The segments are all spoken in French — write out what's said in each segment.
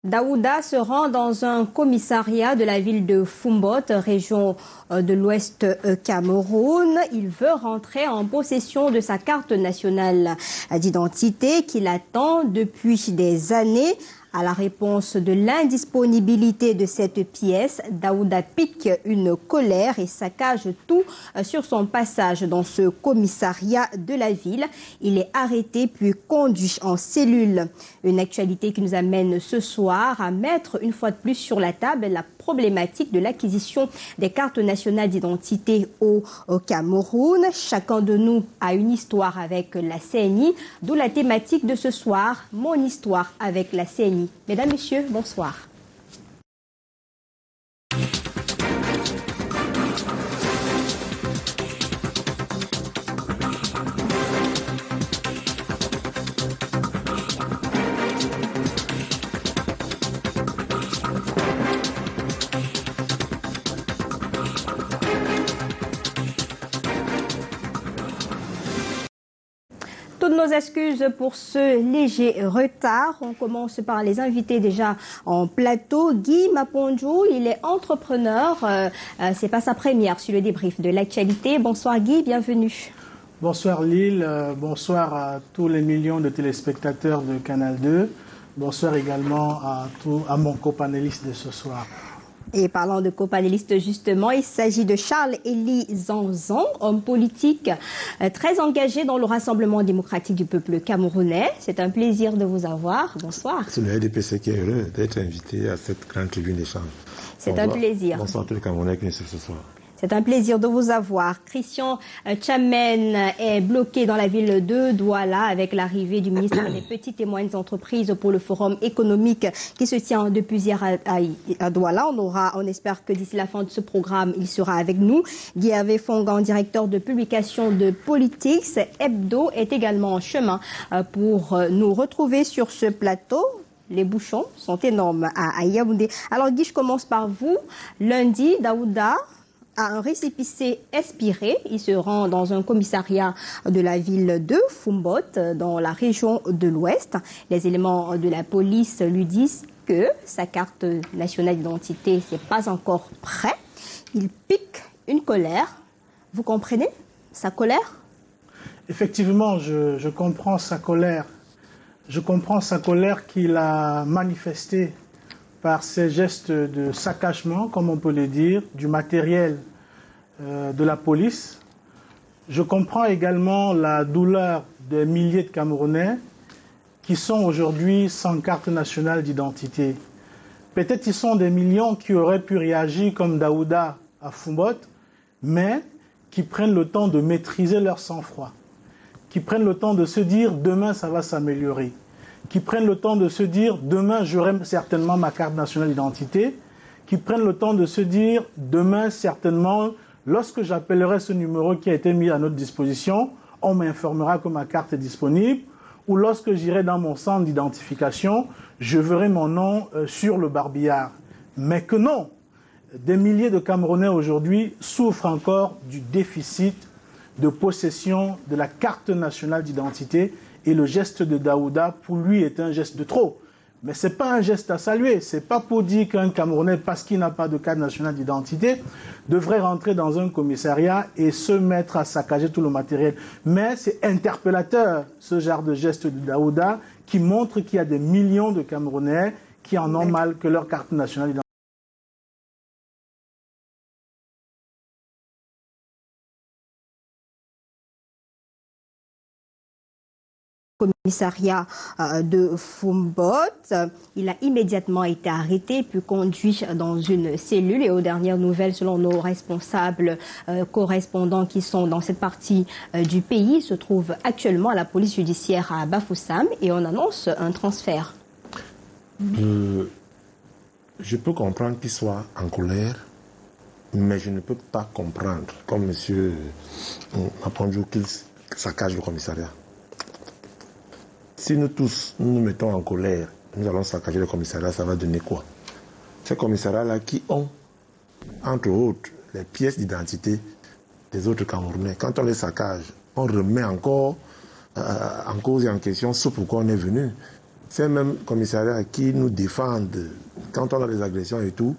Daouda se rend dans un commissariat de la ville de Fombot, région de l'Ouest Cameroun. Il veut rentrer en possession de sa carte nationale d'identité qu'il attend depuis des années. À la réponse de l'indisponibilité de cette pièce, Daouda pique une colère et saccage tout sur son passage dans ce commissariat de la ville. Il est arrêté puis conduit en cellule. Une actualité qui nous amène ce soir à mettre une fois de plus sur la table la problématique de l'acquisition des cartes nationales d'identité au Cameroun. Chacun de nous a une histoire avec la CNI, d'où la thématique de ce soir, mon histoire avec la CNI. Mesdames, Messieurs, bonsoir. Toutes nos excuses pour ce léger retard. On commence par les invités déjà en plateau. Guy Mapondjou, il est entrepreneur. C'est pas sa première sur le débrief de l'actualité. Bonsoir Guy, bienvenue. Bonsoir Lille, bonsoir à tous les millions de téléspectateurs de Canal 2. Bonsoir également à mon copanéliste de ce soir. Et parlant de copanélistes justement, il s'agit de Charles-Élie Zanzan, homme politique très engagé dans le Rassemblement démocratique du peuple camerounais. C'est un plaisir de vous avoir. Bonsoir. C'est le RDPC qui est heureux d'être invité à cette grande tribune d'échange. C'est un plaisir. Bonsoir à tous les Camerounais qui sont ce soir. C'est un plaisir de vous avoir. Christian Tchamen est bloqué dans la ville de Douala avec l'arrivée du ministre des Petites et Moyennes Entreprises pour le forum économique qui se tient depuis hier à Douala. On espère que d'ici la fin de ce programme, il sera avec nous. Guy Fongan, directeur de publication de Politics Hebdo, est également en chemin pour nous retrouver sur ce plateau. Les bouchons sont énormes à Yaoundé. Alors Guy, je commence par vous. Lundi, Daouda a un récépissé expiré. Il se rend dans un commissariat de la ville de Fombot, dans la région de l'Ouest. Les éléments de la police lui disent que sa carte nationale d'identité n'est pas encore prête. Il pique une colère. Vous comprenez sa colère? Effectivement, je comprends sa colère. Je comprends sa colère qu'il a manifestée par ces gestes de saccagement, comme on peut le dire, du matériel de la police. Je comprends également la douleur des milliers de Camerounais qui sont aujourd'hui sans carte nationale d'identité. Peut-être ils sont des millions qui auraient pu réagir comme Daouda à Fombot, mais qui prennent le temps de maîtriser leur sang-froid, qui prennent le temps de se dire demain ça va s'améliorer, qui prennent le temps de se dire demain j'aurai certainement ma carte nationale d'identité, qui prennent le temps de se dire demain certainement lorsque j'appellerai ce numéro qui a été mis à notre disposition, on m'informera que ma carte est disponible, ou lorsque j'irai dans mon centre d'identification, je verrai mon nom sur le barbillard. Mais que non, des milliers de Camerounais aujourd'hui souffrent encore du déficit de possession de la carte nationale d'identité. Et le geste de Daouda, pour lui, est un geste de trop. Mais ce n'est pas un geste à saluer. Ce n'est pas pour dire qu'un Camerounais, parce qu'il n'a pas de carte nationale d'identité, devrait rentrer dans un commissariat et se mettre à saccager tout le matériel. Mais c'est interpellateur, ce genre de geste de Daouda, qui montre qu'il y a des millions de Camerounais qui en ont mal que leur carte nationale d'identité. Commissariat de Fombot. Il a immédiatement été arrêté puis conduit dans une cellule. Et aux dernières nouvelles, selon nos responsables correspondants qui sont dans cette partie du pays, il se trouve actuellement à la police judiciaire à Bafoussam et on annonce un transfert. Je peux comprendre qu'il soit en colère, mais je ne peux pas comprendre, comme M. Mapondjou, qu'il saccage le commissariat. Si nous tous nous mettons en colère, nous allons saccager le commissariat, ça va donner quoi? Ces commissariats-là qui ont, entre autres, les pièces d'identité des autres Camerounais. Quand on les saccage, on remet encore en cause et en question ce pourquoi on est venu. ces mêmes commissariats qui nous défendent quand on a des agressions et tout,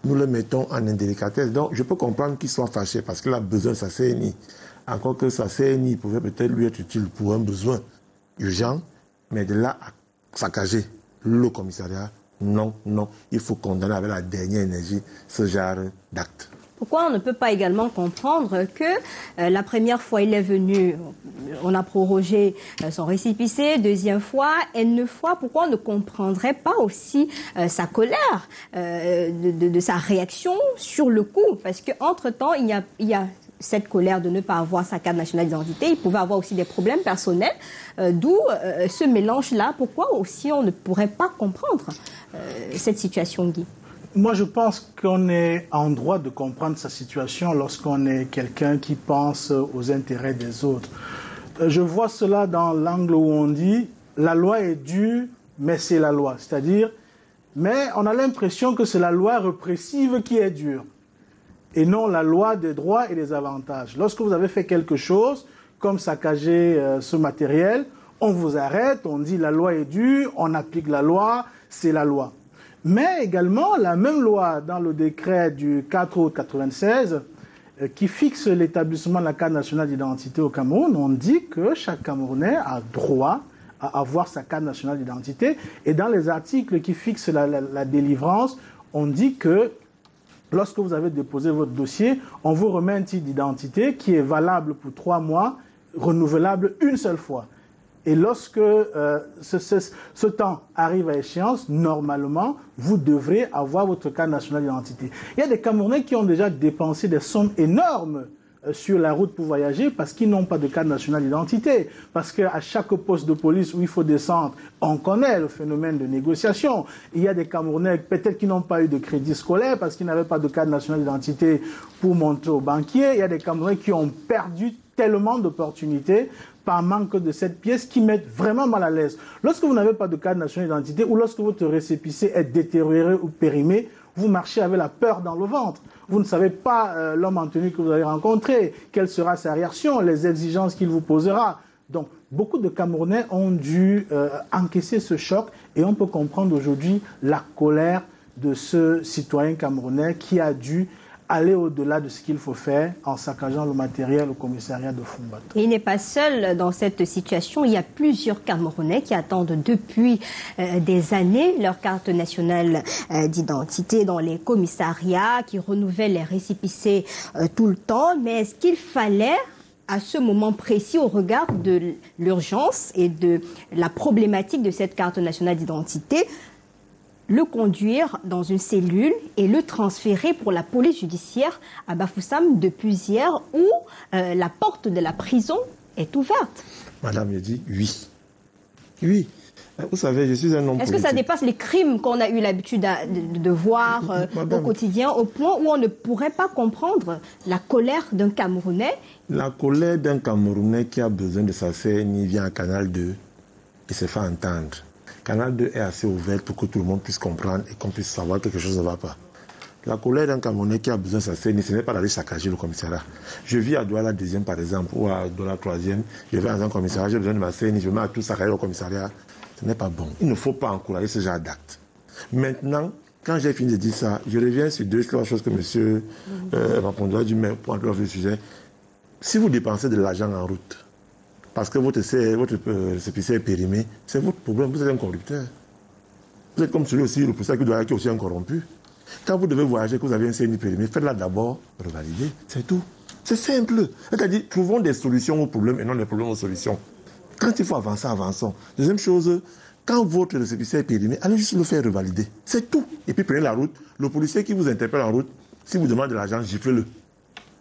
nous le mettons en indélicatesse. Donc, je peux comprendre qu'il soit fâché parce qu'il a besoin de sa CNI. Encore que sa CNI pouvait peut-être lui être utile pour un besoin urgent, mais de là à saccager le commissariat, non, non. Il faut condamner avec la dernière énergie ce genre d'acte. Pourquoi on ne peut pas également comprendre que la première fois il est venu, on a prorogé son récépissé, deuxième fois, N fois, pourquoi on ne comprendrait pas aussi sa colère, de sa réaction sur le coup? Parce qu'entre-temps, il y a cette colère de ne pas avoir sa carte nationale d'identité. Il pouvait avoir aussi des problèmes personnels, d'où ce mélange-là. Pourquoi aussi on ne pourrait pas comprendre cette situation, Guy? Moi, je pense qu'on est en droit de comprendre sa situation lorsqu'on est quelqu'un qui pense aux intérêts des autres. Je vois cela dans l'angle où on dit « la loi est dure, mais c'est la loi ». C'est-à-dire, mais on a l'impression que c'est la loi répressive qui est dure et non la loi des droits et des avantages. Lorsque vous avez fait quelque chose, comme saccager ce matériel, on vous arrête, on dit la loi est dure, on applique la loi, c'est la loi. Mais également, la même loi dans le décret du 4 août 1996 qui fixe l'établissement de la carte nationale d'identité au Cameroun, on dit que chaque Camerounais a droit à avoir sa carte nationale d'identité. Et dans les articles qui fixent la délivrance, on dit que lorsque vous avez déposé votre dossier, on vous remet un titre d'identité qui est valable pour 3 mois, renouvelable une seule fois. Et lorsque ce temps arrive à échéance, normalement, vous devrez avoir votre carte nationale d'identité. Il y a des Camerounais qui ont déjà dépensé des sommes énormes sur la route pour voyager parce qu'ils n'ont pas de carte nationale d'identité. Parce qu'à chaque poste de police où il faut descendre, on connaît le phénomène de négociation. Il y a des Camerounais peut-être qui n'ont pas eu de crédit scolaire parce qu'ils n'avaient pas de carte nationale d'identité pour montrer au banquier. Il y a des Camerounais qui ont perdu tellement d'opportunités par manque de cette pièce qui mettent vraiment mal à l'aise. Lorsque vous n'avez pas de carte nationale d'identité ou lorsque votre récépissé est détérioré ou périmé, vous marchez avec la peur dans le ventre. Vous ne savez pas l'homme en tenue que vous allez rencontrer, quelle sera sa réaction, les exigences qu'il vous posera. Donc, beaucoup de Camerounais ont dû encaisser ce choc et on peut comprendre aujourd'hui la colère de ce citoyen camerounais qui a dû aller au-delà de ce qu'il faut faire en saccageant le matériel au commissariat de Fumbato. Et il n'est pas seul dans cette situation. Il y a plusieurs Camerounais qui attendent depuis des années leur carte nationale d'identité dans les commissariats, qui renouvellent les récépissés tout le temps. Mais est-ce qu'il fallait, à ce moment précis, au regard de l'urgence et de la problématique de cette carte nationale d'identité, le conduire dans une cellule et le transférer pour la police judiciaire à Bafoussam depuis hier où la porte de la prison est ouverte? Madame, je dis oui. Oui. Vous savez, je suis un homme politique. Est-ce que ça dépasse les crimes qu'on a eu l'habitude de voir au quotidien, au point où on ne pourrait pas comprendre la colère d'un Camerounais? La colère d'un Camerounais qui a besoin de sa CNI vient à Canal 2 et se fait entendre. Canal 2 est assez ouvert pour que tout le monde puisse comprendre et qu'on puisse savoir que quelque chose ne va pas. La colère d'un Camerounais qui a besoin de sa CNI, ce n'est pas d'aller saccager le commissariat. Je vis à Douala 2e par exemple, ou à Douala 3e, je vais dans un commissariat, j'ai besoin de ma CNI, je mets à tout saccager au commissariat. Ce n'est pas bon. Il ne faut pas encourager ce genre d'acte. Maintenant, quand j'ai fini de dire ça, je reviens sur 2-3 choses que M. Mapondoa a dit, mais pour entrer dans le sujet. Si vous dépensez de l'argent en route, parce que votre récépissé est périmé, c'est votre problème, vous êtes un corrupteur. Vous êtes comme celui aussi, le professeur qui est aussi un corrompu. Quand vous devez voyager, que vous avez un CNI périmé, faites-la d'abord revalider, c'est tout. C'est simple. C'est-à-dire, trouvons des solutions aux problèmes et non des problèmes aux solutions. Quand il faut avancer, avançons. Deuxième chose, quand votre récépissé est périmé, allez juste le faire revalider. C'est tout. Et puis prenez la route. Le policier qui vous interpelle en route, si vous demande de l'argent, giflez-le.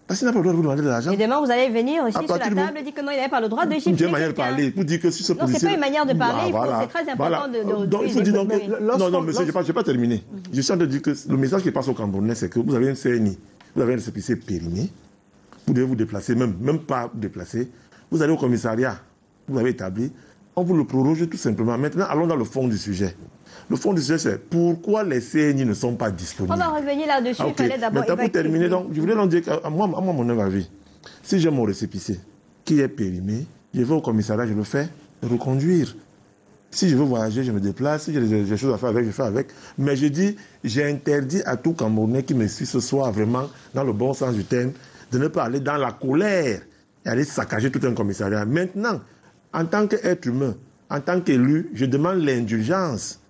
Parce qu'il n'a pas le droit de vous demander de l'argent. Et demain, vous allez venir ici sur la table et dire que non, il n'avait pas le droit de gifler. C'est une manière de parler. Pour dire que si ce policier... Non, ce n'est pas une manière de parler. C'est très important de... Donc, il faut dire... Non, monsieur, je n'ai pas terminé. Je suis en train de dire que le message qui passe au Camerounais, c'est que vous avez un CNI, vous avez un récépissé périmé, vous devez vous déplacer, même pas vous déplacer. Vous allez au commissariat, vous avez établi, on vous le proroge tout simplement. Maintenant, allons dans le fond du sujet. Le fond du sujet, c'est pourquoi les CNI ne sont pas disponibles. On va revenir là-dessus. Il fallait d'abord évacuer. Pour terminer, donc, je voulais leur dire qu'à moi, mon avis, si j'ai mon récépissé qui est périmé, je vais au commissariat, je le fais reconduire. Si je veux voyager, je me déplace. Si j'ai des choses à faire avec, je fais avec. Mais je dis, j'ai interdit à tout Camerounais qui me suit ce soir, vraiment, dans le bon sens du terme, de ne pas aller dans la colère et aller saccager tout un commissariat. Maintenant, en tant qu'être humain, en tant qu'élu, je demande l'indulgence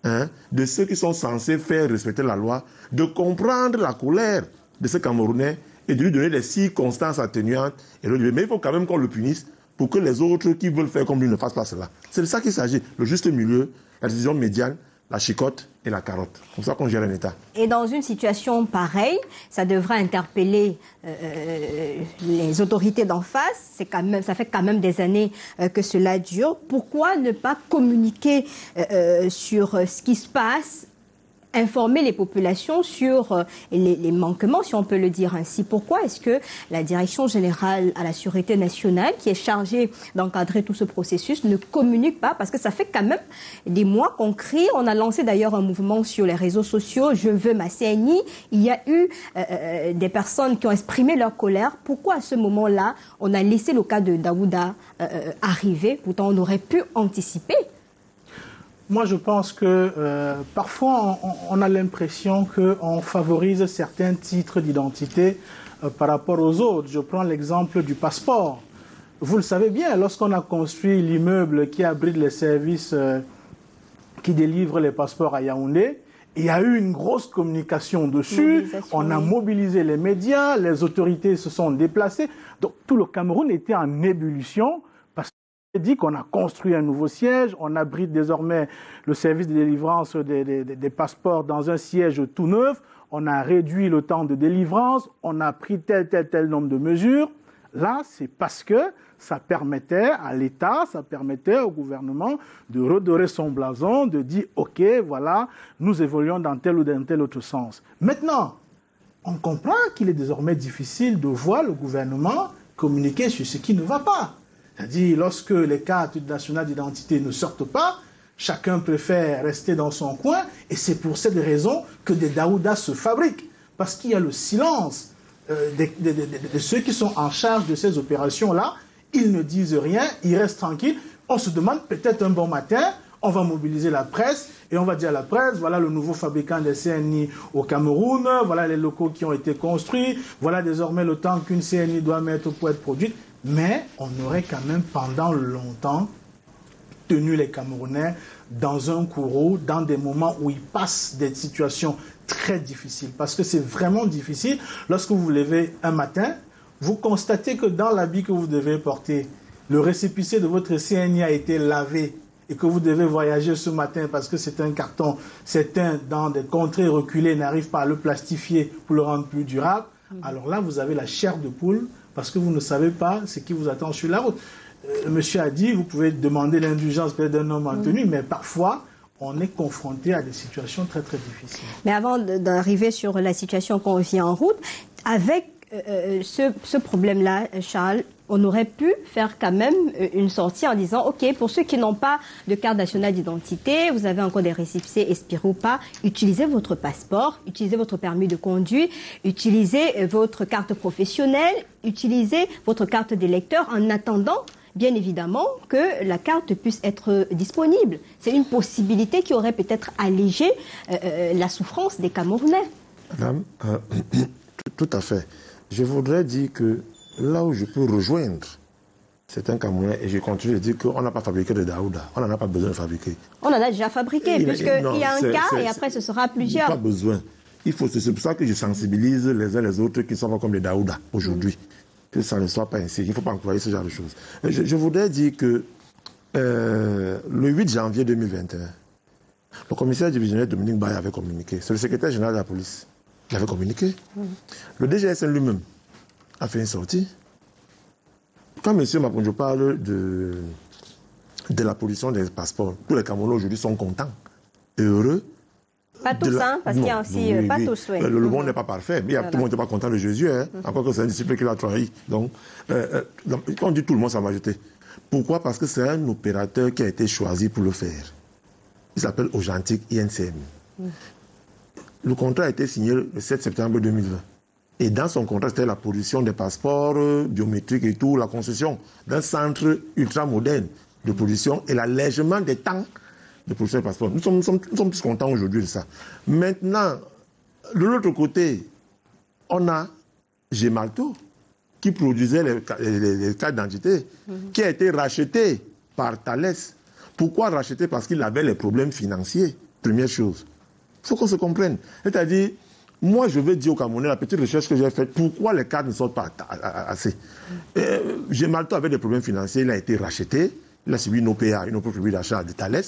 de ceux qui sont censés faire respecter la loi, de comprendre la colère de ce Camerounais et de lui donner des circonstances atténuantes. Mais il faut quand même qu'on le punisse pour que les autres qui veulent faire comme lui ne fassent pas cela. C'est de ça qu'il s'agit. Le juste milieu, la décision médiane, la chicotte et la carotte. Comme ça qu'on gère un État. Et dans une situation pareille, ça devrait interpeller les autorités d'en face. Ça fait quand même des années que cela dure. Pourquoi ne pas communiquer sur ce qui se passe, informer les populations sur les manquements, si on peut le dire ainsi? Pourquoi est-ce que la Direction générale à la sécurité nationale, qui est chargée d'encadrer tout ce processus, ne communique pas? Parce que ça fait quand même des mois qu'on crie. On a lancé d'ailleurs un mouvement sur les réseaux sociaux, « Je veux ma CNI ». Il y a eu des personnes qui ont exprimé leur colère. Pourquoi à ce moment-là, on a laissé le cas de Daouda arriver? Pourtant, on aurait pu anticiper. Moi, je pense que parfois, on a l'impression qu'on favorise certains titres d'identité par rapport aux autres. Je prends l'exemple du passeport. Vous le savez bien, lorsqu'on a construit l'immeuble qui abrite les services qui délivrent les passeports à Yaoundé, il y a eu une grosse communication dessus. On a mobilisé les médias, les autorités se sont déplacées. Donc, tout le Cameroun était en ébullition. Dit qu'on a construit un nouveau siège, on abrite désormais le service de délivrance des passeports dans un siège tout neuf, on a réduit le temps de délivrance, on a pris tel nombre de mesures. Là, c'est parce que ça permettait à l'État, ça permettait au gouvernement de redorer son blason, de dire « Ok, voilà, nous évoluons dans tel ou dans tel autre sens ». Maintenant, on comprend qu'il est désormais difficile de voir le gouvernement communiquer sur ce qui ne va pas. C'est-à-dire, lorsque les cartes nationales d'identité ne sortent pas, chacun préfère rester dans son coin, et c'est pour cette raison que des Daoudas se fabriquent. Parce qu'il y a le silence de ceux qui sont en charge de ces opérations-là. Ils ne disent rien, ils restent tranquilles. On se demande peut-être un bon matin, on va mobiliser la presse, et on va dire à la presse, voilà le nouveau fabricant des CNI au Cameroun, voilà les locaux qui ont été construits, voilà désormais le temps qu'une CNI doit mettre pour être produite. Mais on aurait quand même pendant longtemps tenu les Camerounais dans un courroux, dans des moments où ils passent des situations très difficiles. Parce que c'est vraiment difficile. Lorsque vous vous levez un matin, vous constatez que dans l'habit que vous devez porter, le récépissé de votre CNI a été lavé et que vous devez voyager ce matin parce que c'est un carton, certains dans des contrées reculées n'arrivent pas à le plastifier pour le rendre plus durable. Alors là, vous avez la chair de poule parce que vous ne savez pas ce qui vous attend sur la route. Monsieur a dit, vous pouvez demander l'indulgence peut-être d'un homme en tenue, mais parfois, on est confronté à des situations très très difficiles. Mais avant d'arriver sur la situation qu'on vit en route, avec ce problème-là, Charles, on aurait pu faire quand même une sortie en disant, OK, pour ceux qui n'ont pas de carte nationale d'identité, vous avez encore des récépissés expirés ou pas, utilisez votre passeport, utilisez votre permis de conduire, utilisez votre carte professionnelle, utilisez votre carte d'électeur en attendant, bien évidemment, que la carte puisse être disponible. C'est une possibilité qui aurait peut-être allégé la souffrance des Camerounais. Madame, tout à fait. Je voudrais dire que là où je peux rejoindre certains Camerounais, et je continue de dire qu'on n'a pas fabriqué de Daouda, on n'en a pas besoin de fabriquer. On en a déjà fabriqué, puisqu'il y a un cas et après ce sera plusieurs. Pas besoin. C'est pour ça que je sensibilise les uns les autres qui ne sont pas comme des Daouda aujourd'hui. Que ça ne soit pas ainsi. Il ne faut pas employer ce genre de choses. Je voudrais dire que le 8 janvier 2021, le commissaire divisionnaire Dominique Baye avait communiqué. C'est le secrétaire général de la police qui avait communiqué. Le DGSN lui-même a fait une sortie. Quand M. Maponjo parle de la pollution des passeports, tous les Camerounais aujourd'hui sont contents et heureux. Pas tous, parce qu'il y a aussi pas tous. Oui. Le monde n'est pas parfait, mais tout le monde n'est pas content de Jésus, encore que c'est un disciple qui l'a trahi. Donc, on dit tout le monde, ça va jeter. Pourquoi? Parce que c'est un opérateur qui a été choisi pour le faire. Il s'appelle Ogentic INCM. Le contrat a été signé le 7 septembre 2020. Et dans son contrat, c'était la pollution des passeports biométriques et tout, la concession d'un centre ultra moderne de production et l'allègement des temps de production des passeports. Nous sommes plus contents aujourd'hui de ça. Maintenant, de l'autre côté, on a Gemalto qui produisait les cartes d'identité, qui a été racheté par Thales. Pourquoi racheter? Parce qu'il avait les problèmes financiers, première chose. Il faut qu'on se comprenne. C'est-à-dire, moi, je veux dire au Camerounais, la petite recherche que j'ai faite, pourquoi les cartes ne sortent pas assez. Gemalto avait des problèmes financiers, il a été racheté, il a subi une OPA, une offre publique d'achat de Thales.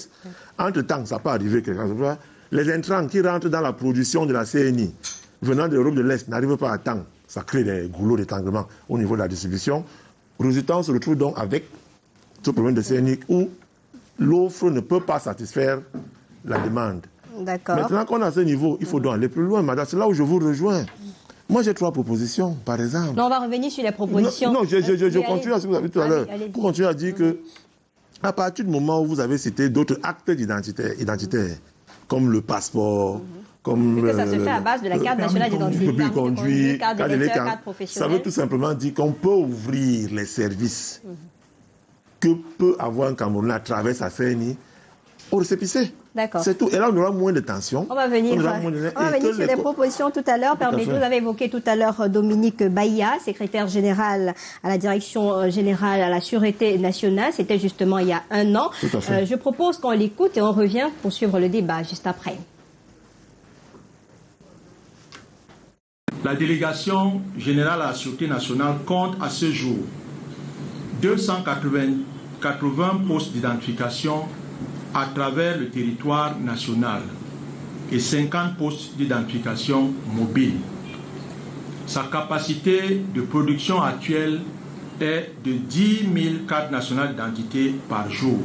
Entre-temps, ça peut arriver quelque chose. Les intrants qui rentrent dans la production de la CNI, venant de l'Europe de l'Est, n'arrivent pas à temps. Ça crée des goulots d'étanglement au niveau de la distribution. Résultat, on se retrouve donc avec ce problème de CNI où l'offre ne peut pas satisfaire la demande. D'accord. Maintenant qu'on a ce niveau, il faut donc aller plus loin, madame. C'est là où je vous rejoins. Moi, j'ai 3 propositions, par exemple. Non, on va revenir sur les propositions. Non, je continue à ce que vous avez dit tout à l'heure. Pour continuer à dire que, à partir du moment où vous avez cité d'autres actes identitaires, comme le passeport, comme... Que ça se fait à base de la carte nationale d'identité, permis de conduire, carte d'électeur, carte professionnelle. Ça veut tout simplement dire qu'on peut ouvrir les services que peut avoir un Camerounais à travers sa CNI au récépissé. D'accord. C'est tout. Et là, on aura moins de tensions. On va venir sur les propositions tout à l'heure. Permettez, vous avez évoqué tout à l'heure Dominique Baïa, secrétaire général à la Direction générale à la Sûreté nationale. C'était justement il y a un an. Tout à fait. Je propose qu'on l'écoute et on revient pour suivre le débat juste après. La délégation générale à la Sûreté nationale compte à ce jour 280 postes d'identification à travers le territoire national et 50 postes d'identification mobile. Sa capacité de production actuelle est de 10 000 cartes nationales d'identité par jour.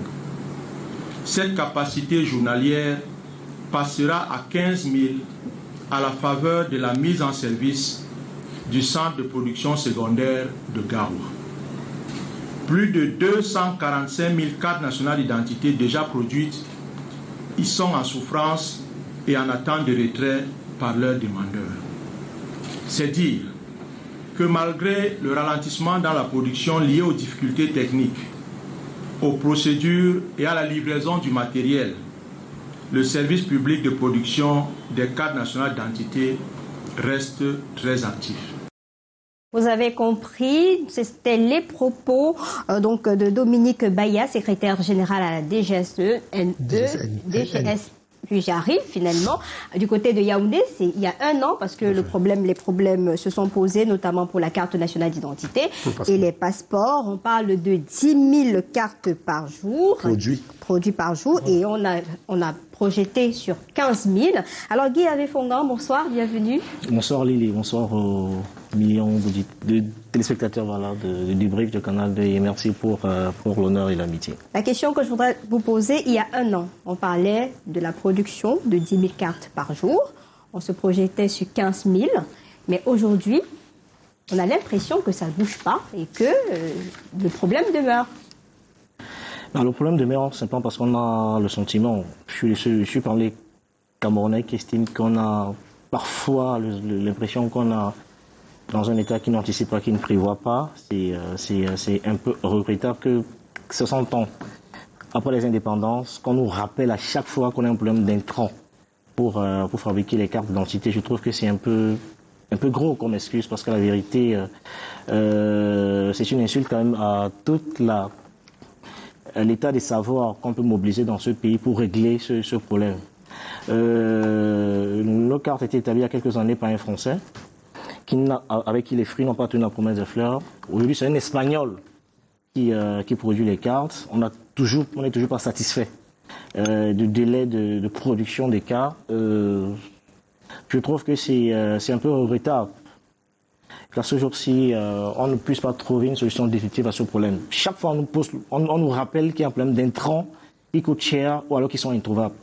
Cette capacité journalière passera à 15 000 à la faveur de la mise en service du centre de production secondaire de Gao. Plus de 245 000 cartes nationales d'identité déjà produites y sont en souffrance et en attente de retrait par leurs demandeurs. C'est dire que malgré le ralentissement dans la production lié aux difficultés techniques, aux procédures et à la livraison du matériel, le service public de production des cartes nationales d'identité reste très actif. Vous avez compris, c'était les propos donc de Dominique Baïa, secrétaire général à la DGSE, puis j'arrive finalement du côté de Yaoundé, c'est il y a un an parce que les problèmes se sont posés, notamment pour la carte nationale d'identité et les passeports. On parle de 10 000 cartes par jour, produits par jour, et on a projeté sur 15 000. Alors Guy Avefongan, bonsoir, bienvenue. Bonsoir Lily, bonsoir aux millions de téléspectateurs du brief du Canal 2 et merci pour l'honneur et l'amitié. La question que je voudrais vous poser, il y a un an, on parlait de la production de 10 000 cartes par jour. On se projetait sur 15 000, mais aujourd'hui, on a l'impression que ça ne bouge pas et que le problème demeure. Non, le problème demeure simplement parce qu'on a le sentiment, je suis parmi les Camerounais qui estiment qu'on a parfois l'impression qu'on a dans un État qui n'anticipe pas, qui ne prévoit pas. C'est un peu regrettable que 60 ans après les indépendances, qu'on nous rappelle à chaque fois qu'on a un problème d'intrants pour fabriquer les cartes d'identité. Je trouve que c'est un peu gros comme excuse parce que la vérité, c'est une insulte quand même à toute l'état des savoirs qu'on peut mobiliser dans ce pays pour régler ce problème. Nos cartes étaient établies il y a quelques années par un Français avec qui les fruits n'ont pas tenu la promesse de fleurs. Aujourd'hui, c'est un Espagnol qui produit les cartes. On n'est toujours pas satisfait du délai de production des cartes. Je trouve que c'est un peu regrettable qu'à ce jour-ci, on ne puisse pas trouver une solution définitive à ce problème. Chaque fois, on nous rappelle qu'il y a un problème d'intrants qui coûtent cher ou alors qui sont introuvables.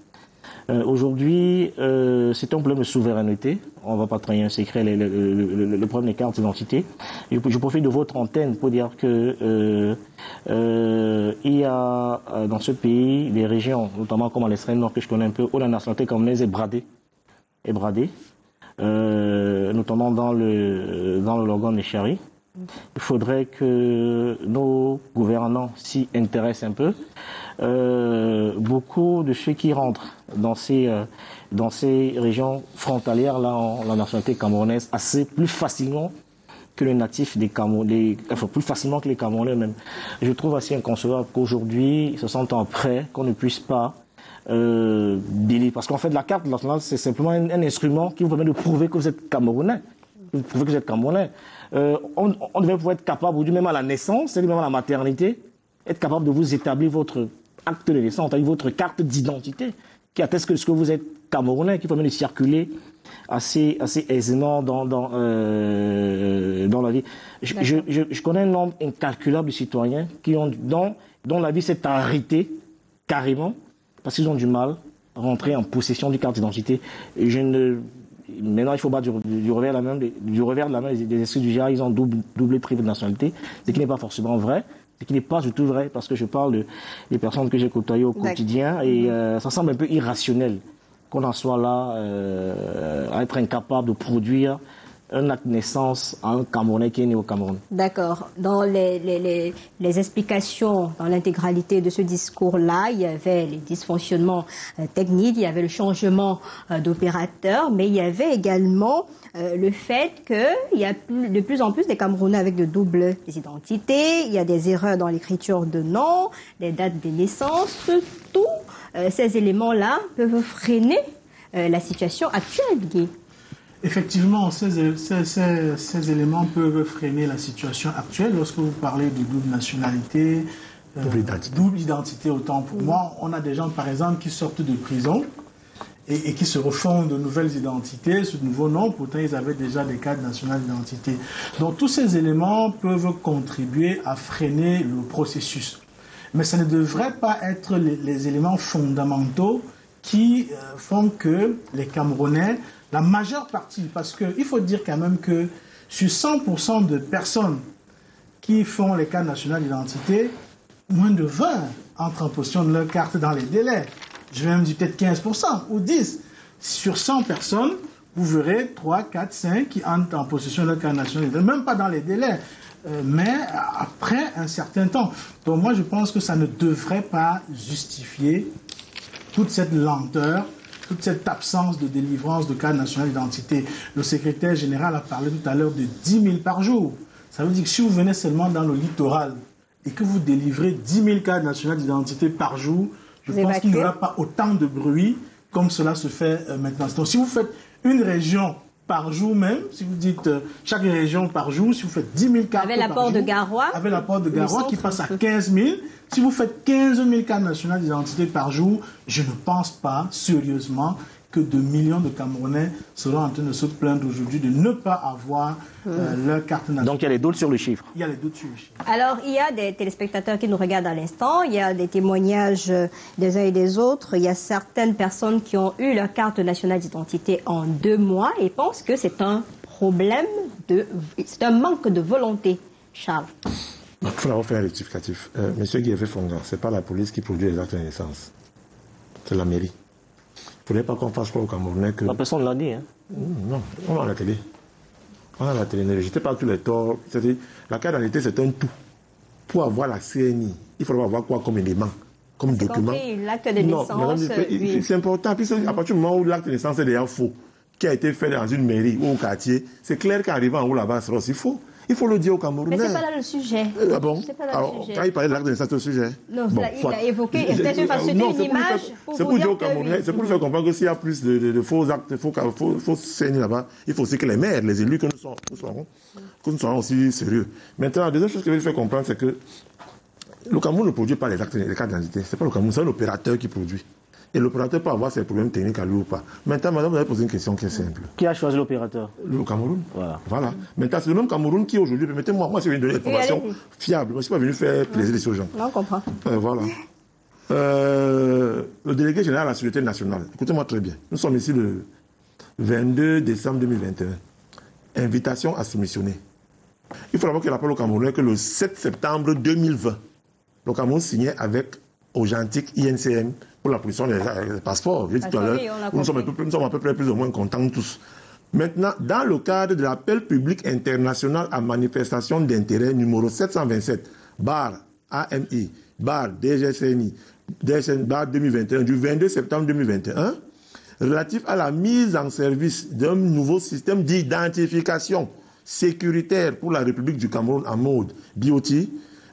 Aujourd'hui, c'est un problème de souveraineté. On ne va pas trahir un secret, le problème des cartes d'identité. Je profite de votre antenne pour dire que il y a dans ce pays des régions, notamment comme à l'extrême nord que je connais un peu, où la nationalité camerounaise est bradée. Notamment dans le Logone de Chari. Il faudrait que nos gouvernants s'y intéressent un peu. Beaucoup de ceux qui rentrent dans ces régions frontalières-là ont la nationalité camerounaise plus facilement que les natifs des Camerounais, enfin plus facilement que les Camerounais eux-mêmes. Je trouve assez inconcevable qu'aujourd'hui, se sentant prêt, qu'on ne puisse pas délivrer. Parce qu'en fait, la carte nationale, c'est simplement un instrument qui vous permet de prouver que vous êtes Camerounais. Vous prouvez que vous êtes Camerounais. On devait pouvoir être capable, aujourd'hui même à la naissance, même à la maternité, être capable de vous établir votre acte de naissance, votre carte d'identité, qui atteste que ce que vous êtes Camerounais, qui permet de circuler assez aisément dans la vie. Je connais un nombre incalculable de citoyens dont la vie s'est arrêtée carrément parce qu'ils ont du mal à rentrer en possession d'une carte d'identité. Maintenant, il faut battre du revers de la main des esprits du genre, ils ont doublé privé de nationalité, ce qui n'est pas forcément vrai. Ce qui n'est pas du tout vrai, parce que je parle des personnes que j'ai côtoyées au quotidien, et ça semble un peu irrationnel qu'on en soit là à être incapable de produire un acte de naissance à un Camerounais qui est né au Cameroun. D'accord. Dans les explications, dans l'intégralité de ce discours-là, il y avait les dysfonctionnements techniques, il y avait le changement d'opérateur, mais il y avait également le fait qu'il y a de plus en plus des Camerounais avec de doubles identités, il y a des erreurs dans l'écriture de noms, des dates de naissance, tous ces éléments-là peuvent freiner la situation actuelle, Guy. Effectivement, ces éléments peuvent freiner la situation actuelle. Lorsque vous parlez de double nationalité, double identité, autant pour moi, on a des gens, par exemple, qui sortent de prison et qui se refont de nouvelles identités, sous de nouveaux noms, pourtant ils avaient déjà des cartes nationales d'identité. Donc tous ces éléments peuvent contribuer à freiner le processus. Mais ça ne devrait pas être les éléments fondamentaux qui font que les Camerounais, la majeure partie, parce qu'il faut dire quand même que sur 100% de personnes qui font les cartes nationales d'identité, moins de 20 entrent en possession de leur carte dans les délais. Je vais même dire peut-être 15% ou 10%. Sur 100 personnes, vous verrez 3, 4, 5 qui entrent en possession de leur carte nationale d'identité, même pas dans les délais, mais après un certain temps. Donc moi, je pense que ça ne devrait pas justifier toute cette lenteur, toute cette absence de délivrance de carte nationale d'identité. Le secrétaire général a parlé tout à l'heure de 10 000 par jour. Ça veut dire que si vous venez seulement dans le littoral et que vous délivrez 10 000 cartes nationales d'identité par jour, je pense qu'il n'y aura pas autant de bruit comme cela se fait maintenant. Donc si vous faites une région par jour même, si vous dites chaque région par jour, si vous faites 10 000 cartes avec l'apport de Garoua, avec l'apport de Garoua qui passe à 15 000, si vous faites 15 000 cartes nationales d'identité par jour, je ne pense pas sérieusement que de millions de Camerounais seront en train de se plaindre aujourd'hui de ne pas avoir leur carte nationale. Donc il y a les doutes sur le chiffre. Il y a les doutes sur le chiffre. Alors, il y a des téléspectateurs qui nous regardent à l'instant, il y a des témoignages des uns et des autres, il y a certaines personnes qui ont eu leur carte nationale d'identité en 2 mois et pensent que c'est un problème, c'est un manque de volonté. Charles. Il faut d'abord faire un rectificatif. Monsieur Guy Fonga, ce n'est pas la police qui produit les actes de naissance, c'est la mairie. Il ne faudrait pas qu'on fasse croire aux Camerounais que... La personne l'a dit, hein. Non, on a la télé. On a la télé, ne rejetez pas tous les torts. La carte d'identité, c'est un tout. Pour avoir la CNI, il faudra avoir quoi comme élément, comme document. L'acte de naissance. Oui. C'est important. Puis à partir du moment où l'acte de naissance est déjà faux, qui a été fait dans une mairie ou au quartier, c'est clair qu'arrivant en haut là-bas, c'est aussi faux. Il faut le dire aux Camerounais. Mais ce n'est pas là le sujet. Ah bon? Alors, quand il parlait de l'acte de naissance, c'est le sujet. Non, bon, il a évoqué, peut-être une image c'est pour dire aux Camerounais, c'est pour lui faire comprendre que s'il y a plus de faux actes, de faux scènes là-bas, il faut aussi que les maires, les élus, que nous soyons aussi sérieux. Maintenant, la deuxième chose que je vais lui faire comprendre, c'est que le Cameroun ne produit pas les cartes d'identité. C'est pas le Cameroun, c'est un opérateur qui produit. Et l'opérateur peut avoir ses problèmes techniques à lui ou pas. Maintenant, madame, vous avez posé une question qui est simple. Qui a choisi l'opérateur? Le Cameroun. Voilà. Maintenant, c'est le même Cameroun qui aujourd'hui, permettez-moi, moi, je vais donner des informations fiables. Moi, je ne suis pas venu faire plaisir aux gens. Non, on comprend. Voilà. Le délégué général à la Sécurité nationale, écoutez-moi très bien. Nous sommes ici le 22 décembre 2021. Invitation à soumissionner. Il faut d'abord qu'il rappelle au Camerounais que le 7 septembre 2020, le Cameroun signait avec Augentic INCM pour la production des passeports. J'ai dit tout à l'heure, nous sommes à peu près plus ou moins contents tous. Maintenant, dans le cadre de l'appel public international à manifestation d'intérêt numéro 727, barre AMI, barre DGCNI, barre 2021, du 22 septembre 2021, relatif à la mise en service d'un nouveau système d'identification sécuritaire pour la République du Cameroun en mode BOT,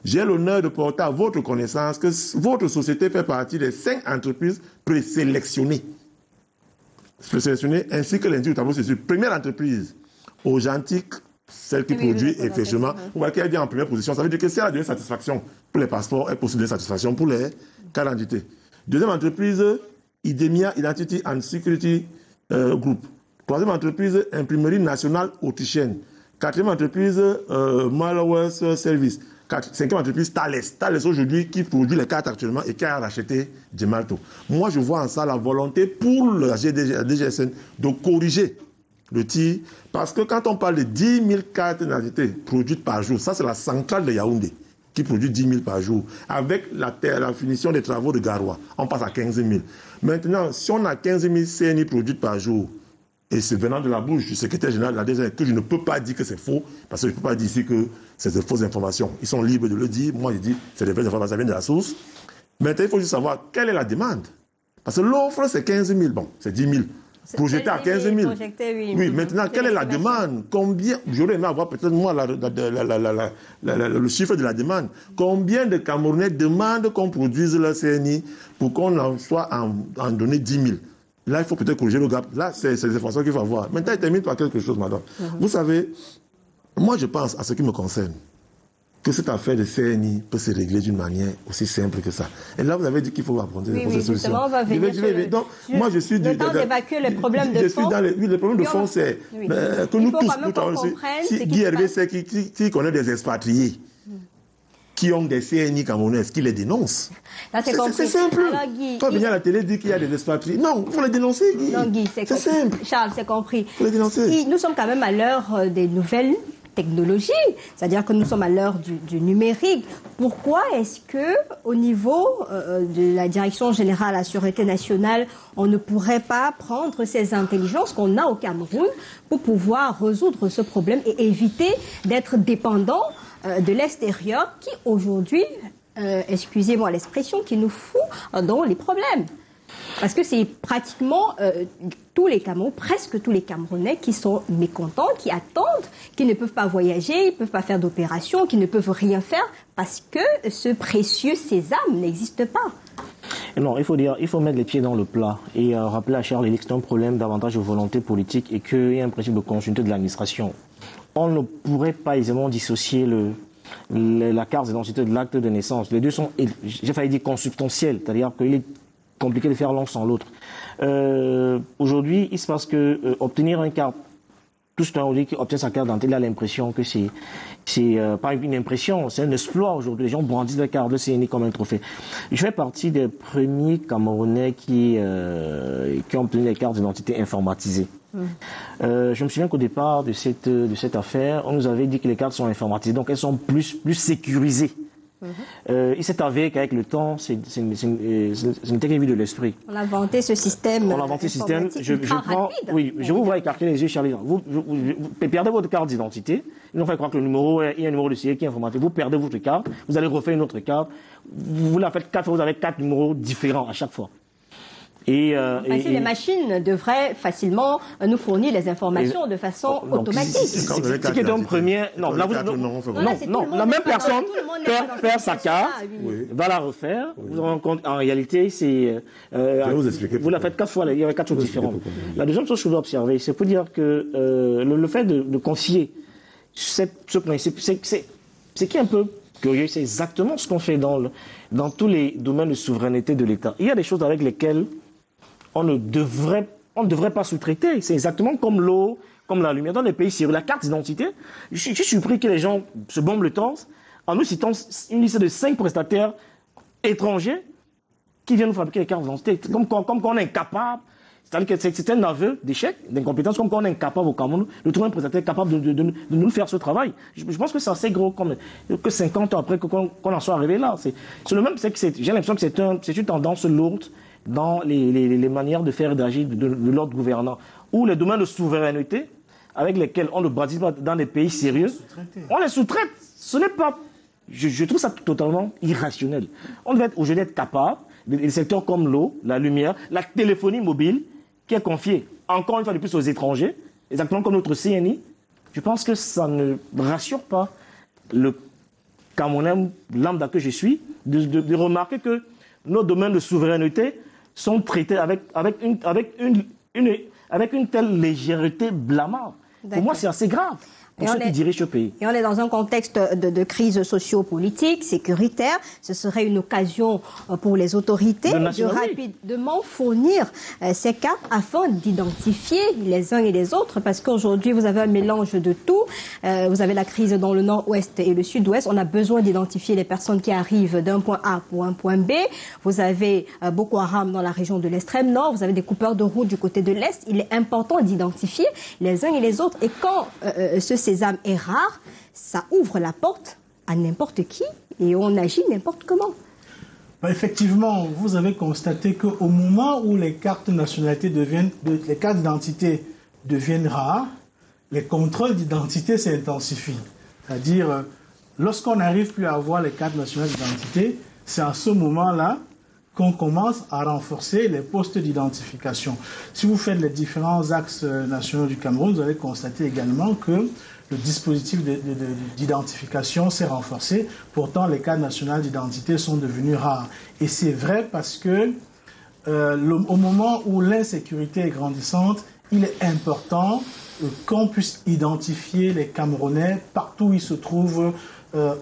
j'ai l'honneur de porter à votre connaissance que votre société fait partie des 5 entreprises présélectionnées. Ainsi que l'indique le tableau, c'est une première entreprise, Augentique, celle qui produit effectivement, vous voyez qu'elle est en première position. Ça veut dire que si elle a donné satisfaction pour les passeports, elle peut aussi donner satisfaction pour les cartes d'identité. Deuxième entreprise, Idemia Identity and Security Group. Troisième entreprise, Imprimerie nationale autrichienne. Quatrième entreprise, Malware Service. Cinquième entreprise, Thales. Thales aujourd'hui qui produit les cartes actuellement et qui a racheté Gemalto. Moi, je vois en ça la volonté pour la DGSN de corriger le tir. Parce que quand on parle de 10 000 cartes d'identité produites par jour, ça c'est la centrale de Yaoundé qui produit 10 000 par jour. Avec la finition des travaux de Garoua, on passe à 15 000. Maintenant, si on a 15 000 CNI produites par jour, et c'est venant de la bouche du secrétaire général de la DGSN, que je ne peux pas dire que c'est faux, parce que je ne peux pas dire ici que c'est des fausses informations. Ils sont libres de le dire. Moi, je dis c'est des vraies informations, ça vient de la source. Maintenant, il faut juste savoir quelle est la demande. Parce que l'offre, c'est 15 000. Bon, c'est 10 000. Projeté à 15 000. Oui, maintenant, quelle est la demande? Combien, j'aurais aimé avoir peut-être moi le chiffre de la demande. Combien de Camerounais demandent qu'on produise le CNI pour qu'on en soit en donner 10 000? Là, il faut peut-être corriger le gap. Là, c'est des informations qu'il faut avoir. Maintenant, il termine par quelque chose, madame. Vous savez, moi, je pense, à ce qui me concerne, que cette affaire de CNI peut se régler d'une manière aussi simple que ça. Et là, vous avez dit qu'il faut apprendre des solutions. Justement, on va venir Donc, moi, je suis le temps d'évacuer le problème de fond. Le problème de fond, c'est que nous tous, si Guy Hervé sait qui connaît des expatriés qui ont des CNI camerounaises, qui les dénoncent. C'est simple. Alors, Guy, toi, venir à la télé dire qu'il y a des expatriés. Non, il faut les dénoncer, Guy. Non, Guy, c'est simple. Charles, c'est compris. Il faut les dénoncer. Nous sommes quand même à l'heure des nouvelles technologies, c'est-à-dire que nous sommes à l'heure du numérique. Pourquoi est-ce que, au niveau de la Direction générale à la Sûreté nationale, on ne pourrait pas prendre ces intelligences qu'on a au Cameroun pour pouvoir résoudre ce problème et éviter d'être dépendant de l'extérieur qui aujourd'hui, excusez-moi l'expression, qui nous fout dans les problèmes. Parce que c'est pratiquement tous les Camerounais, presque tous les Camerounais qui sont mécontents, qui attendent, qui ne peuvent pas voyager, ils ne peuvent pas faire d'opération, qui ne peuvent rien faire parce que ce précieux sésame n'existe pas. Non, il faut mettre les pieds dans le plat et rappeler à Charles que c'est un problème davantage de volonté politique et qu'il y a un principe de continuité de l'administration. On ne pourrait pas aisément dissocier la carte d'identité de l'acte de naissance. Les deux sont, j'ai failli dire, consubstantiels, c'est-à-dire qu'il est compliqué de faire l'un sans l'autre. Aujourd'hui, il se passe que obtenir une carte, tout ce temps qui obtient sa carte d'identité, il a l'impression que c'est pas une impression, c'est un exploit aujourd'hui. Les gens brandissent la carte de CNI comme un trophée. Je fais partie des premiers Camerounais qui ont obtenu des cartes d'identité informatisées. Je me souviens qu'au départ de cette affaire, on nous avait dit que les cartes sont informatisées, donc elles sont plus sécurisées. Il s'est avéré qu'avec le temps, ce n'était qu'une vue de l'esprit. On a inventé ce système. On a inventé ce système. Je vous vois écarter les yeux, Charlie. Vous perdez votre carte d'identité. Ils nous fait croire que il y a un numéro de série qui est informatique. Vous perdez votre carte. Vous allez refaire une autre carte. Vous la faites 4 fois. Vous avez 4 numéros différents à chaque fois. Les machines devraient facilement nous fournir les informations de façon automatique. Ce qui est un premier. Non, la même personne perd sa carte, va la refaire. Vous vous rendez compte, en réalité, vous la faites 4 fois, il y avait 4 choses différentes. La deuxième chose que je veux observer, c'est pour dire que le fait de confier ce principe, c'est qui est un peu curieux, c'est exactement ce qu'on fait dans tous les domaines de souveraineté de l'État. Il y a des choses avec lesquelles on ne devrait pas sous-traiter. C'est exactement comme l'eau, comme la lumière. Dans les pays sérieux, la carte d'identité, je suis surpris que les gens se bombent le temps en nous citant une liste de 5 prestataires étrangers qui viennent nous fabriquer les cartes d'identité. Comme quand on est incapable, c'est-à-dire que c'est un aveu d'échec, d'incompétence, comme quand on est incapable au Cameroun de trouver un prestataire capable de nous faire ce travail. Je pense que c'est assez gros que 50 ans après qu'on en soit arrivé là. C'est le même, j'ai l'impression que c'est une tendance lourde dans les manières de faire et d'agir de l'ordre gouvernant, ou les domaines de souveraineté avec lesquels on ne bâtit pas dans des pays sérieux, on les sous-traite. Ce n'est pas... Je trouve ça totalement irrationnel. On devait aujourd'hui être capable, des secteurs comme l'eau, la lumière, la téléphonie mobile, qui est confiée encore une fois de plus aux étrangers, exactement comme notre CNI. Je pense que ça ne rassure pas le Camerounais lambda que je suis, de remarquer que nos domaines de souveraineté sont traités avec une telle légèreté blâmable. Pour moi, c'est assez grave. Pour ceux qui dirigent ce pays. Et on est dans un contexte de crise socio-politique, sécuritaire. Ce serait une occasion pour les autorités de rapidement fournir ces cartes afin d'identifier les uns et les autres. Parce qu'aujourd'hui, vous avez un mélange de tout. Vous avez la crise dans le nord-ouest et le sud-ouest. On a besoin d'identifier les personnes qui arrivent d'un point A pour un point B. Vous avez Boko Haram dans la région de l'extrême nord. Vous avez des coupeurs de route du côté de l'est. Il est important d'identifier les uns et les autres. Et quand ce sésame est rare, ça ouvre la porte à n'importe qui et on agit n'importe comment. Effectivement, vous avez constaté qu'au moment où les cartes les cartes d'identité deviennent rares, les contrôles d'identité s'intensifient. C'est-à-dire, lorsqu'on n'arrive plus à avoir les cartes nationales d'identité, c'est à ce moment-là qu'on commence à renforcer les postes d'identification. Si vous faites les différents axes nationaux du Cameroun, vous allez constater également que le dispositif d'identification s'est renforcé. Pourtant, les cartes nationales d'identité sont devenues rares. Et c'est vrai parce que au moment où l'insécurité est grandissante, il est important qu'on puisse identifier les Camerounais partout où ils se trouvent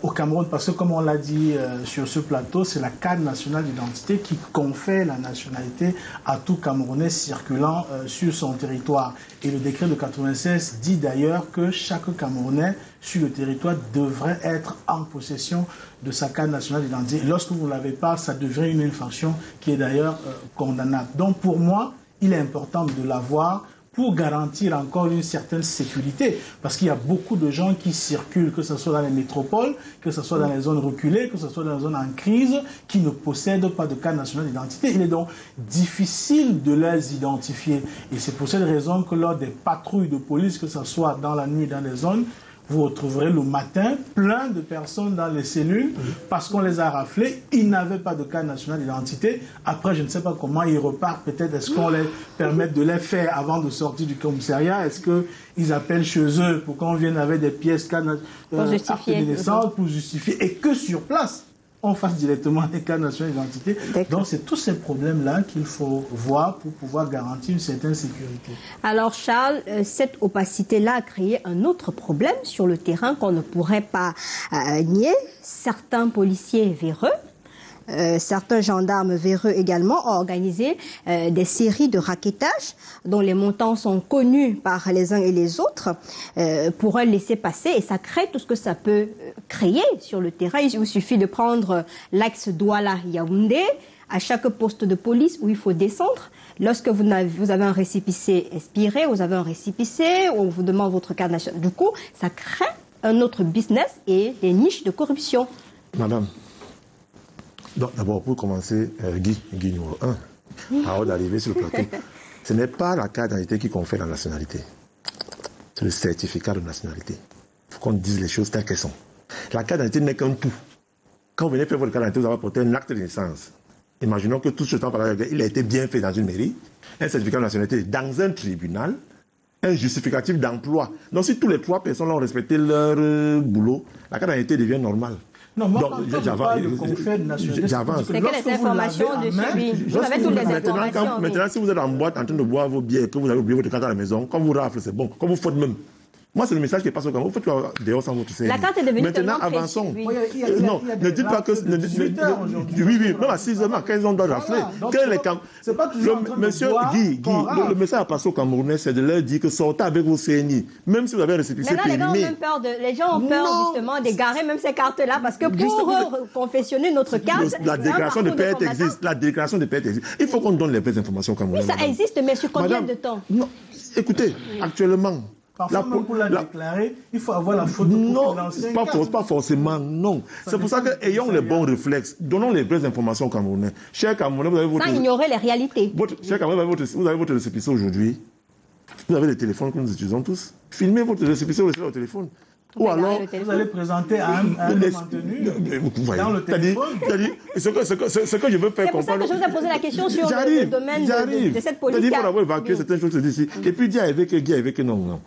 au Cameroun, parce que comme on l'a dit sur ce plateau, c'est la carte nationale d'identité qui confère la nationalité à tout Camerounais circulant sur son territoire. Et le décret de 96 dit d'ailleurs que chaque Camerounais sur le territoire devrait être en possession de sa carte nationale d'identité. Lorsque vous ne l'avez pas, ça devient une infraction qui est d'ailleurs condamnable. Donc pour moi, il est important de l'avoir pour garantir encore une certaine sécurité. Parce qu'il y a beaucoup de gens qui circulent, que ce soit dans les métropoles, que ce soit dans les zones reculées, que ce soit dans les zones en crise, qui ne possèdent pas de carte nationale d'identité. Il est donc difficile de les identifier. Et c'est pour cette raison que lors des patrouilles de police, que ce soit dans la nuit, dans les zones, vous retrouverez le matin plein de personnes dans les cellules parce qu'on les a raflés. Ils n'avaient pas de carte nationale d'identité. Après, je ne sais pas comment ils repartent. Peut-être est-ce qu'on les permet de les faire avant de sortir du commissariat? Est-ce qu'ils appellent chez eux pour qu'on vienne avec des pièces actes de naissance pour justifier et que sur place on fasse directement des cartes nationales d'identité. Donc, c'est tous ces problèmes-là qu'il faut voir pour pouvoir garantir une certaine sécurité. Alors, Charles, cette opacité-là a créé un autre problème sur le terrain qu'on ne pourrait pas nier. Certains policiers véreux, certains gendarmes véreux également ont organisé des séries de rackettage dont les montants sont connus par les uns et les autres pour un laisser-passer et ça crée tout ce que ça peut créer sur le terrain. Il vous suffit de prendre l'axe Douala-Yaoundé à chaque poste de police où il faut descendre. Lorsque vous avez un récépissé expiré, vous avez un récépissé, on vous demande votre carte nationale. Du coup, ça crée un autre business et des niches de corruption. Madame, d'abord, pour commencer, Guy numéro 1, avant d'arriver sur le plateau, ce n'est pas la carte d'identité qui confère la nationalité. C'est le certificat de nationalité. Il faut qu'on dise les choses telles qu'elles sont. La carte d'identité n'est qu'un tout. Quand vous venez faire votre carte d'identité, vous avez apporté un acte de naissance. Imaginons que tout ce temps, il a été bien fait dans une mairie, un certificat de nationalité dans un tribunal, un justificatif d'emploi. Donc si tous les 3 personnes ont respecté leur boulot, la carte d'identité devient normale. Non, moi, quand je parle de conflit national, j'avance. C'est que les informations dessus, vous avez toutes les informations. Maintenant, si vous êtes en boîte en train de boire vos bières et que vous avez oublié votre carte à la maison, quand vous raflez, c'est bon. Quand vous faites même. Moi, c'est le message qui passe au Cameroun. Vous faites dehors sans votre CNI. La carte est devenue maintenant, avançons. Oui. Non, ne dites pas que... Oui, même à 6h, à 15h, on doit rafler. C'est pas toujours Monsieur Guy, le message à passer aux Camerounais, c'est de leur dire que sortez avec vos CNI. Même si vous avez un récépissé périmé. Les gens ont peur justement d'égarer même ces cartes-là parce que pour confessionner notre carte... La déclaration de perte existe. La déclaration de perte existe. Il faut qu'on donne les vraies informations aux Camerounais. Oui, ça existe, mais sur combien de temps? Non, écoutez, actuellement... Parfois, même pour la déclarer, il faut avoir la photo. Non, pas forcément, non. C'est pour ça qu'ayons les bons réflexes, donnons les vraies informations aux Camerounais. Chers Camerounais, vous avez votre... Sans ignorer les réalités. Chers Camerounais, vous avez votre récépissé aujourd'hui. Vous avez les téléphones que nous utilisons tous. Filmez votre récépissé au téléphone. Ou alors, vous allez présenter à un homme en tenue dans le téléphone. Ce que je veux faire comprendre... C'est pour ça que je vous ai posé la question sur le domaine de cette politique. Il faut avoir évacué certaines choses d'ici. Et puis, Guy avec non.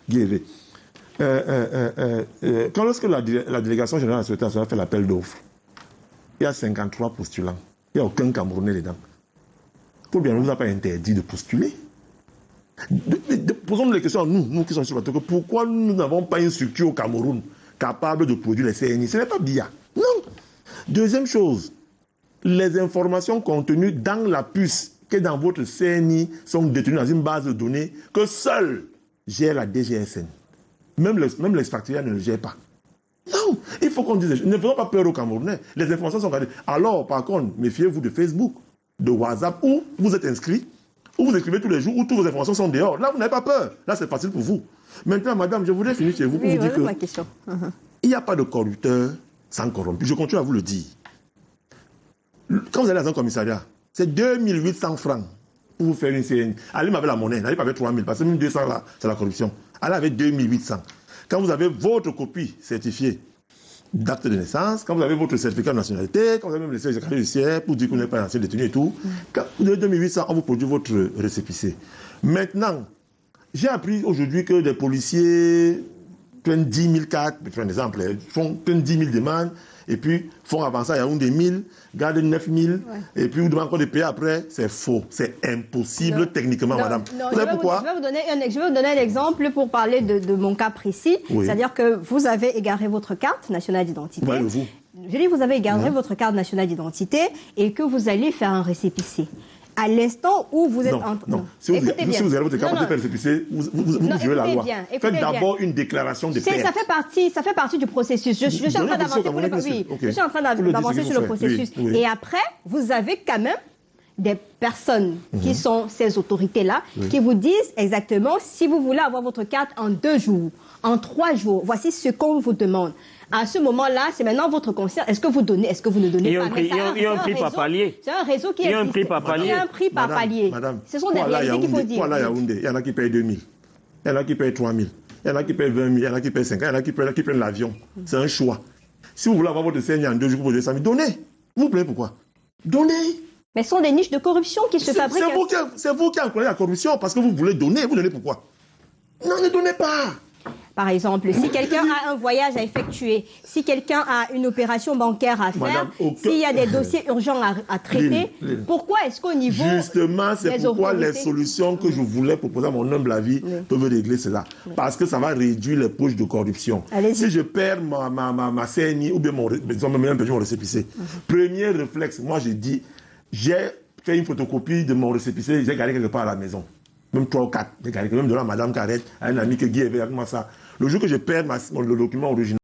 Quand lorsque la délégation générale de la Sécurité nationale fait l'appel d'offres, il y a 53 postulants. Il n'y a aucun Camerounais dedans. Pour bien, on ne nous a pas interdit de postuler. Posons-nous les questions à nous qui sommes sur le plateau. Pourquoi nous n'avons pas une structure au Cameroun capable de produire les CNI? Ce n'est pas BIA. Non. Deuxième chose, les informations contenues dans la puce qui est dans votre CNI sont détenues dans une base de données que seule gère la DGSN. Même l'expatriat ne le gère pas. Non, il faut qu'on dise, ne faisons pas peur aux Camerounais. Les informations sont gardées. Alors, par contre, méfiez-vous de Facebook, de WhatsApp, où vous êtes inscrit, où vous écrivez tous les jours, où toutes vos informations sont dehors. Là, vous n'avez pas peur. Là, c'est facile pour vous. Maintenant, madame, je voudrais finir chez vous pour vous dire que ma question. Il n'y a pas de corrupteur sans corrompu. Je continue à vous le dire. Quand vous allez dans un commissariat, c'est 2800 francs pour vous faire une CNI. Allez avec la monnaie, n'allez pas avec 3000, parce que 1200 là, c'est la corruption. Allez avec 2800. Quand vous avez votre copie certifiée d'acte de naissance, quand vous avez votre certificat de nationalité, quand vous avez même le certificat judiciaire pour dire que vous n'êtes pas un ancien détenu et tout, quand vous avez 2800, on vous produit votre récépissé. Maintenant, j'ai appris aujourd'hui que des policiers prennent 10 000 cartes, je prends un exemple, prennent 10 000 demandes, et puis font avancer à Yaoundé 1000, gardent 9 000, et puis vous demandez encore de payer après. C'est faux, c'est impossible techniquement, madame. Non, vous savez pourquoi? je vais vous donner un exemple pour parler de mon cas précis. Oui. C'est-à-dire que vous avez égaré votre carte nationale d'identité. Je dis vous avez égaré votre carte nationale d'identité et que vous allez faire un récépissé. À l'instant où vous êtes Non. Si vous avez votre carte, vous récépissé, vous violez la loi. Faites d'abord une déclaration de perte. Ça fait partie du processus. Je suis en train d'avancer sur le processus. Et après, vous avez quand même des personnes qui sont ces autorités-là qui vous disent exactement si vous voulez avoir votre carte en 2 jours, en 3 jours, voici ce qu'on vous demande. À ce moment-là, c'est maintenant votre conscience. Est-ce que vous donnez, est-ce que vous ne donnez pas? Il y a un prix par palier. C'est un réseau qui existe. Il y a un prix par palier. Il y a un prix par palier. Madame, ce sont des réalités qu'il faut dire. Voilà Yaoundé, il y en a qui payent 2 000. Il y en a qui payent 3 000. Il y en a qui payent 20 000. Il y en a qui payent 5 000. Il y en a qui prennent l'avion. C'est un choix. Si vous voulez avoir votre CNI en 2 jours, vous pouvez 100 000. Donnez. Vous plaît pourquoi? Donnez. Mais ce sont des niches de corruption qui se fabriquent. C'est vous qui encouragez la corruption parce que vous voulez donner. Vous donnez pourquoi? Non, ne donnez pas. Par exemple, si quelqu'un a un voyage à effectuer, si quelqu'un a une opération bancaire à faire, s'il y a des dossiers urgents à traiter, pourquoi est-ce qu'au niveau... Justement, c'est pourquoi les solutions que je voulais proposer à mon humble avis peuvent régler cela. Parce que ça va réduire les poches de corruption. Si je perds ma CNI ou bien mon récépissé, premier réflexe, moi j'ai dit, j'ai fait une photocopie de mon récépissé, j'ai gardé quelque part à la maison. Même 3 ou 4. J'ai gardé même de la madame Carrette, à un ami que Guy avait avec moi ça. Le jour que je perds le document original,